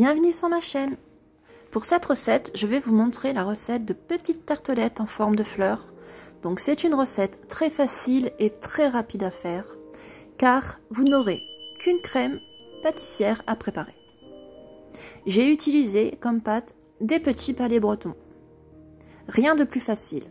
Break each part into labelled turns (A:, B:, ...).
A: Bienvenue sur ma chaîne. Pour cette recette, je vais vous montrer la recette de petites tartelettes en forme de fleurs. Donc c'est une recette très facile et très rapide à faire, car vous n'aurez qu'une crème pâtissière à préparer. J'ai utilisé comme pâte des petits palets bretons. Rien de plus facile.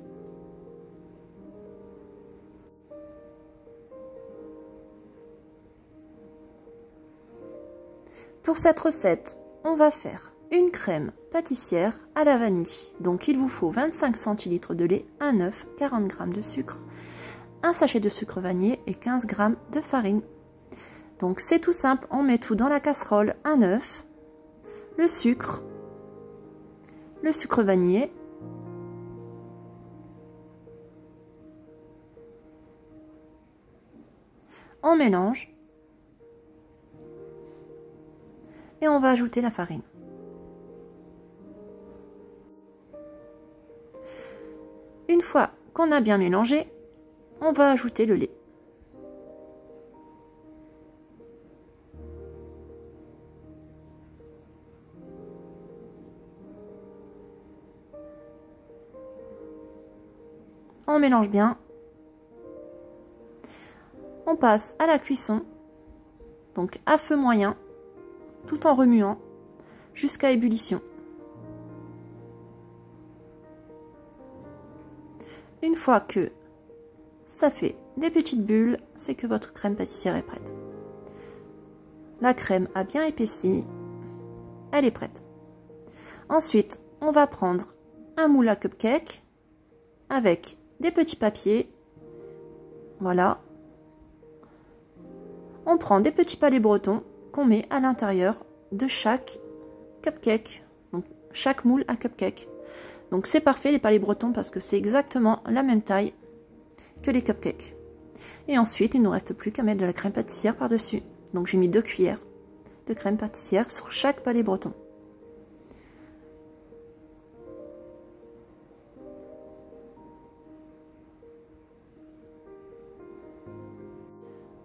A: Pour cette recette, on va faire une crème pâtissière à la vanille. Donc il vous faut 25 centilitres de lait, un œuf, 40 g de sucre, un sachet de sucre vanillé et 15 g de farine. Donc c'est tout simple, on met tout dans la casserole, un œuf, le sucre vanillé, on mélange et on va ajouter la farine. Une fois qu'on a bien mélangé, on va ajouter le lait. On mélange bien. On passe à la cuisson, donc à feu moyen, tout en remuant jusqu'à ébullition. Une fois que ça fait des petites bulles, c'est que votre crème pâtissière est prête. La crème a bien épaissi, elle est prête. Ensuite, on va prendre un moule à cupcake avec des petits papiers. Voilà. On prend des petits palets bretons qu'on met à l'intérieur de chaque cupcake. Donc chaque moule à cupcake. Donc c'est parfait les palets bretons parce que c'est exactement la même taille que les cupcakes. Et ensuite, il ne nous reste plus qu'à mettre de la crème pâtissière par-dessus. Donc j'ai mis 2 cuillères de crème pâtissière sur chaque palais breton.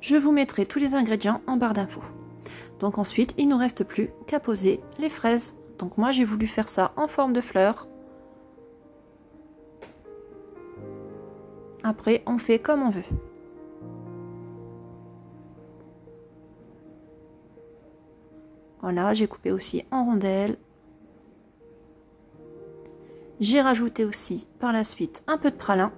A: Je vous mettrai tous les ingrédients en barre d'infos. Donc ensuite, il ne nous reste plus qu'à poser les fraises. Donc moi, j'ai voulu faire ça en forme de fleurs. Après, on fait comme on veut. Voilà, j'ai coupé aussi en rondelles. J'ai rajouté aussi par la suite un peu de pralin.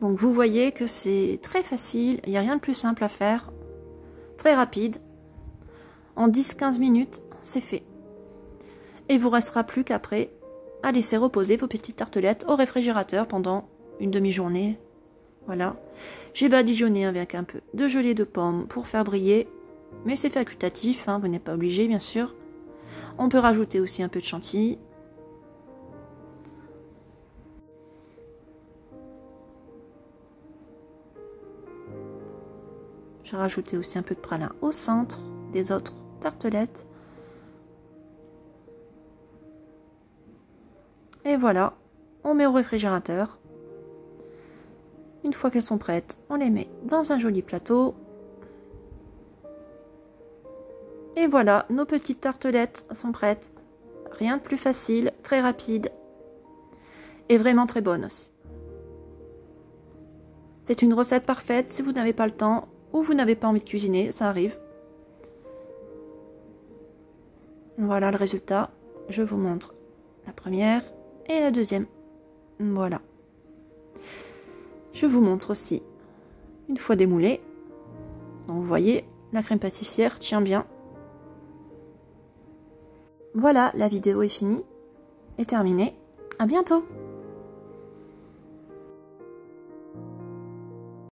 A: Donc vous voyez que c'est très facile, il n'y a rien de plus simple à faire, très rapide. En 10-15 minutes, c'est fait. Et il vous restera plus qu'après à laisser reposer vos petites tartelettes au réfrigérateur pendant une demi-journée. Voilà. J'ai badigeonné avec un peu de gelée de pomme pour faire briller, mais c'est facultatif, hein, vous n'êtes pas obligé bien sûr. On peut rajouter aussi un peu de chantilly. J'ai rajouté aussi un peu de pralin au centre des autres tartelettes. Et voilà, on met au réfrigérateur. Une fois qu'elles sont prêtes, on les met dans un joli plateau. Et voilà, nos petites tartelettes sont prêtes. Rien de plus facile, très rapide. Et vraiment très bonne aussi. C'est une recette parfaite si vous n'avez pas le temps ou vous n'avez pas envie de cuisiner, ça arrive. Voilà le résultat. Je vous montre la première et la deuxième. Voilà. Je vous montre aussi une fois démoulée. Donc vous voyez, la crème pâtissière tient bien. Voilà, la vidéo est finie et terminée. À bientôt!